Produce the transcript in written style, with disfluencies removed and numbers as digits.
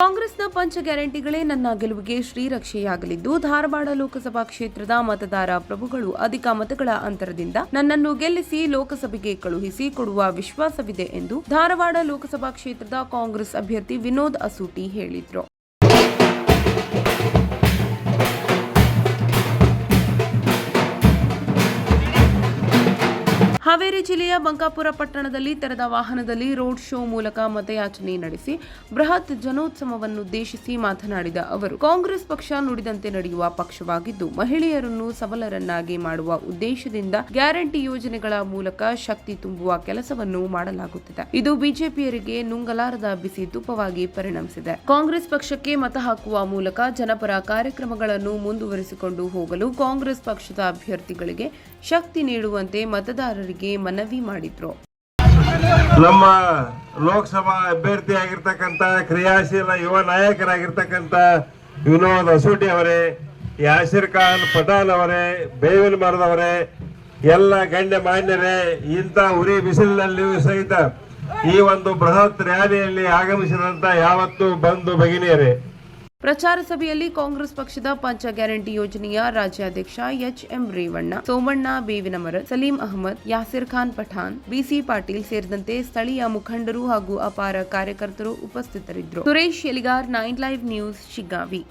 ಕಾಂಗ್ರೆಸ್ನ ಪಂಚ ಗ್ಯಾರಂಟಿಗಳೇ ನನ್ನ ಗೆಲುವಿಗೆ ಶ್ರೀರಕ್ಷೆಯಾಗಲಿದ್ದು, ಧಾರವಾಡ ಲೋಕಸಭಾ ಕ್ಷೇತ್ರದ ಮತದಾರ ಪ್ರಭುಗಳು ಅಧಿಕ ಮತಗಳ ಅಂತರದಿಂದ ನನ್ನನ್ನು ಗೆಲ್ಲಿಸಿ ಲೋಕಸಭೆಗೆ ಕಳುಹಿಸಿ ಕೊಡುವ ವಿಶ್ವಾಸವಿದೆ ಎಂದು ಧಾರವಾಡ ಲೋಕಸಭಾ ಕ್ಷೇತ್ರದ ಕಾಂಗ್ರೆಸ್ ಅಭ್ಯರ್ಥಿ ವಿನೋದ್ ಅಸೂಟಿ ಹೇಳಿದರು. ಹಾವೇರಿ ಜಿಲ್ಲೆಯ ಬಂಕಾಪುರ ಪಟ್ಟಣದಲ್ಲಿ ತೆರೆದ ವಾಹನದಲ್ಲಿ ರೋಡ್ ಶೋ ಮೂಲಕ ಮತಯಾಚನೆ ನಡೆಸಿ ಬೃಹತ್ ಜನೋತ್ಸವವನ್ನುದ್ದೇಶಿಸಿ ಮಾತನಾಡಿದ ಅವರು, ಕಾಂಗ್ರೆಸ್ ಪಕ್ಷ ನುಡಿದಂತೆ ನಡೆಯುವ ಪಕ್ಷವಾಗಿದ್ದು, ಮಹಿಳೆಯರನ್ನು ಸಬಲರನ್ನಾಗಿ ಮಾಡುವ ಉದ್ದೇಶದಿಂದ ಗ್ಯಾರಂಟಿ ಯೋಜನೆಗಳ ಮೂಲಕ ಶಕ್ತಿ ತುಂಬುವ ಕೆಲಸವನ್ನು ಮಾಡಲಾಗುತ್ತಿದೆ. ಇದು ಬಿಜೆಪಿಯರಿಗೆ ನುಂಗಲಾರದ ಬಿಸಿ ತುಪ್ಪವಾಗಿ ಪರಿಣಮಿಸಿದೆ. ಕಾಂಗ್ರೆಸ್ ಪಕ್ಷಕ್ಕೆ ಮತ ಹಾಕುವ ಮೂಲಕ ಜನಪರ ಕಾರ್ಯಕ್ರಮಗಳನ್ನು ಮುಂದುವರಿಸಿಕೊಂಡು ಹೋಗಲು ಕಾಂಗ್ರೆಸ್ ಪಕ್ಷದ ಅಭ್ಯರ್ಥಿಗಳಿಗೆ ಶಕ್ತಿ ನೀಡುವಂತೆ ಮತದಾರರಿಗೆ ಮನವಿ ಮಾಡಿದ್ರು. ನಮ್ಮ ಲೋಕಸಭಾ ಅಭ್ಯರ್ಥಿ ಆಗಿರ್ತಕ್ಕಂಥ ಕ್ರಿಯಾಶೀಲ ಯುವ ನಾಯಕರಾಗಿರ್ತಕ್ಕಂಥ ವಿನೋದ್ ಅಸೂಟಿ ಅವರೇ, ಯಾಸಿರ್ ಖಾನ್ ಪಠಾಣ್ ಅವರೇ, ಬೇವಿನ ಮರದವರೇ, ಎಲ್ಲ ಗಣ್ಯ ಮಾನ್ಯರೇ, ಇಂಥ ಉರಿ ಬಿಸಿಲಿನಲ್ಲಿಯೂ ಸಹಿತ ಈ ಒಂದು ಬೃಹತ್ ರ್ಯಾಲಿಯಲ್ಲಿ ಆಗಮಿಸಿದಂತ ಯಾವತ್ತು ಬಂಧು ಭಗಿನಿಯರೇ, ಪ್ರಚಾರ ಸಭೆಯಲ್ಲಿ ಕಾಂಗ್ರೆಸ್ ಪಕ್ಷದ ಪಂಚ ಗ್ಯಾರಂಟಿ ಯೋಜನೆಯ ರಾಜ್ಯಾಧ್ಯಕ್ಷ ಎಚ್ಎಂ ರೇವಣ್ಣ, ಸೋಮಣ್ಣ ಬೇವಿನಮರ, ಸಲೀಂ ಅಹಮದ್, ಯಾಸಿರ್ ಖಾನ್ ಪಠಾಣ್, ಬಿಸಿ ಪಾಟೀಲ್ ಸೇರಿದಂತೆ ಸ್ಥಳೀಯ ಮುಖಂಡರು ಹಾಗೂ ಅಪಾರ ಕಾರ್ಯಕರ್ತರು ಉಪಸ್ಥಿತರಿದ್ದರು. Suresh Yaligar, 9 live news, Shiggavi.